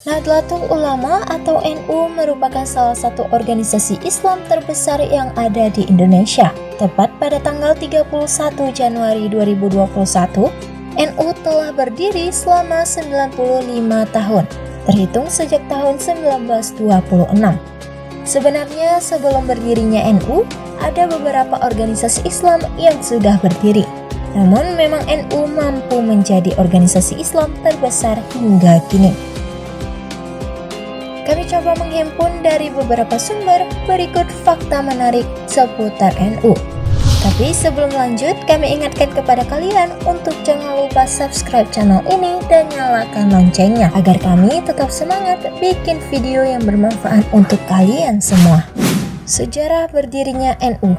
Nahdlatul Ulama atau NU merupakan salah satu organisasi Islam terbesar yang ada di Indonesia. Tepat pada tanggal 31 Januari 2021, NU telah berdiri selama 95 tahun, terhitung sejak tahun 1926. Sebenarnya sebelum berdirinya NU, ada beberapa organisasi Islam yang sudah berdiri. Namun memang NU mampu menjadi organisasi Islam terbesar hingga kini. Kami coba menghimpun dari beberapa sumber, berikut fakta menarik seputar NU. Tapi sebelum lanjut, kami ingatkan kepada kalian untuk jangan lupa subscribe channel ini dan nyalakan loncengnya agar kami tetap semangat bikin video yang bermanfaat untuk kalian semua. Sejarah berdirinya NU.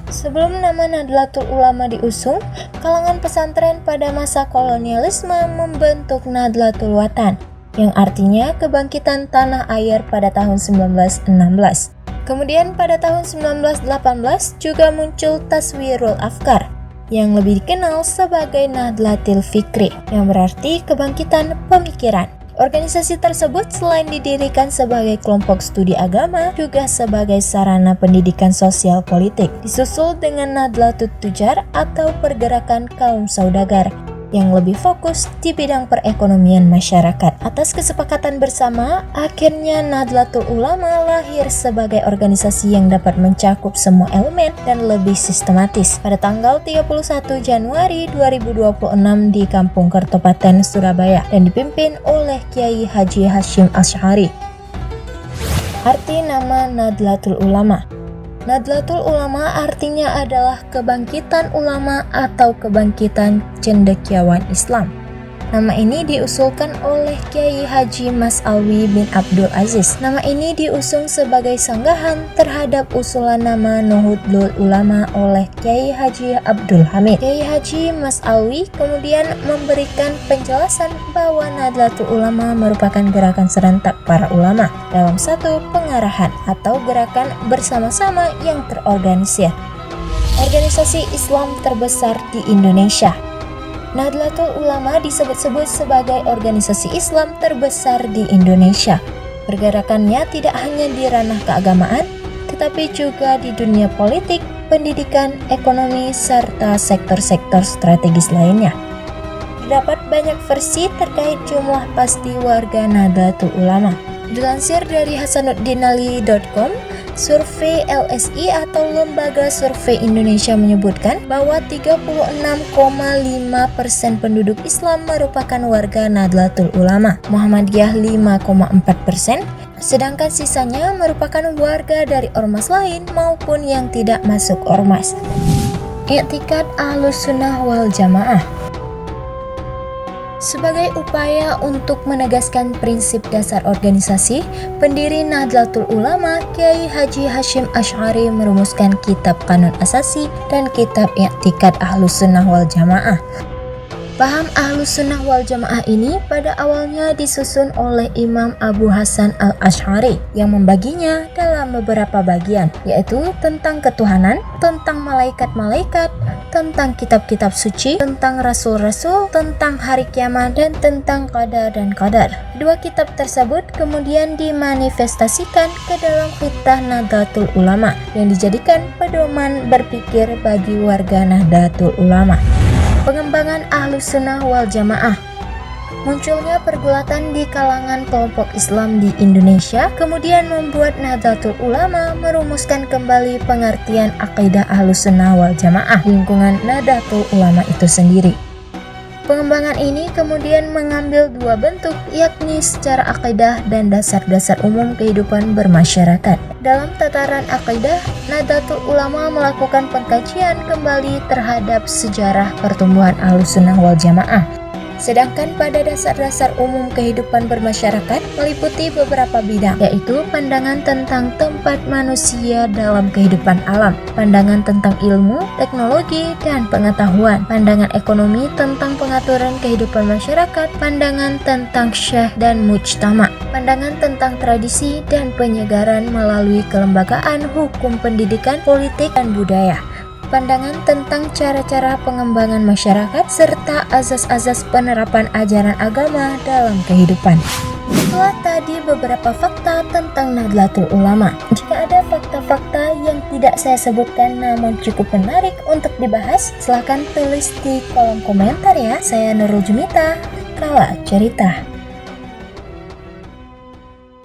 Sebelum nama Nahdlatul Ulama diusung, kalangan pesantren pada masa kolonialisme membentuk Nahdlatul Watan, yang artinya kebangkitan tanah air pada tahun 1916. Kemudian pada tahun 1918 juga muncul Taswirul Afkar, yang lebih dikenal sebagai Nahdlatul Fikri, yang berarti kebangkitan pemikiran. Organisasi tersebut selain didirikan sebagai kelompok studi agama, juga sebagai sarana pendidikan sosial politik. Disusul dengan Nahdlatul Tujar atau pergerakan kaum saudagar, yang lebih fokus di bidang perekonomian masyarakat. Atas kesepakatan bersama, akhirnya Nahdlatul Ulama lahir sebagai organisasi yang dapat mencakup semua elemen dan lebih sistematis pada tanggal 31 Januari 2026 di Kampung Kertopaten, Surabaya, dan dipimpin oleh Kiai Haji Hasyim Asy'ari. Arti nama Nahdlatul Ulama. Nahdlatul Ulama artinya adalah kebangkitan ulama atau kebangkitan cendekiawan Islam. Nama ini diusulkan oleh Kiai Haji Mas Alwi bin Abdul Aziz. Nama ini diusung sebagai sanggahan terhadap usulan nama Nahdlatul Ulama oleh Kiai Haji Abdul Hamid. Kiai Haji Mas Alwi kemudian memberikan penjelasan bahwa Nahdlatul Ulama merupakan gerakan serentak para ulama dalam satu pengarahan atau gerakan bersama-sama yang terorganisir. Organisasi Islam terbesar di Indonesia. Nahdlatul Ulama disebut-sebut sebagai organisasi Islam terbesar di Indonesia. Pergerakannya tidak hanya di ranah keagamaan, tetapi juga di dunia politik, pendidikan, ekonomi, serta sektor-sektor strategis lainnya. Terdapat banyak versi terkait jumlah pasti warga Nahdlatul Ulama. Dilansir dari hasanuddinali.com, survei LSI atau Lembaga Survei Indonesia menyebutkan bahwa 36,5% penduduk Islam merupakan warga Nahdlatul Ulama, Muhammadiyah 5,4%, sedangkan sisanya merupakan warga dari ormas lain maupun yang tidak masuk ormas. I'tikad Ahlussunnah wal Jamaah. Sebagai upaya untuk menegaskan prinsip dasar organisasi, pendiri Nahdlatul Ulama, Kiai Haji Hasyim Asy'ari merumuskan Kitab Qanun Asasi dan Kitab I'tikad Ahlussunnah wal Jamaah. Paham Ahlussunnah wal Jamaah ini pada awalnya disusun oleh Imam Abu Hasan al-Asy'ari yang membaginya dalam beberapa bagian, yaitu tentang ketuhanan, tentang malaikat-malaikat, tentang kitab-kitab suci, tentang rasul-rasul, tentang hari kiamat, dan tentang qadar dan qadar. Dua kitab tersebut kemudian dimanifestasikan ke dalam Kitab Nahdlatul Ulama yang dijadikan pedoman berpikir bagi warga Nahdlatul Ulama. Pengembangan Ahlussunnah wal Jamaah. Munculnya pergulatan di kalangan kelompok Islam di Indonesia kemudian membuat Nahdlatul Ulama merumuskan kembali pengertian akidah Ahlussunnah wal Jamaah di lingkungan Nahdlatul Ulama itu sendiri. Pengembangan ini kemudian mengambil dua bentuk, yakni secara akidah dan dasar-dasar umum kehidupan bermasyarakat. Dalam tataran akidah, Nahdlatul Ulama melakukan pengkajian kembali terhadap sejarah pertumbuhan Ahlussunnah wal Jamaah. Sedangkan pada dasar-dasar umum kehidupan bermasyarakat meliputi beberapa bidang, yaitu pandangan tentang tempat manusia dalam kehidupan alam, pandangan tentang ilmu, teknologi, dan pengetahuan, pandangan ekonomi tentang pengaturan kehidupan masyarakat, pandangan tentang syekh dan mujtama, pandangan tentang tradisi dan penyegaran melalui kelembagaan hukum pendidikan, politik, dan budaya, pandangan tentang cara-cara pengembangan masyarakat, serta azas-azas penerapan ajaran agama dalam kehidupan. Itu Itulah tadi beberapa fakta tentang Nahdlatul Ulama. Jika ada fakta-fakta yang tidak saya sebutkan namun cukup menarik untuk dibahas, silahkan tulis di kolom komentar ya. Saya Nurul Jumita, Kala Cerita.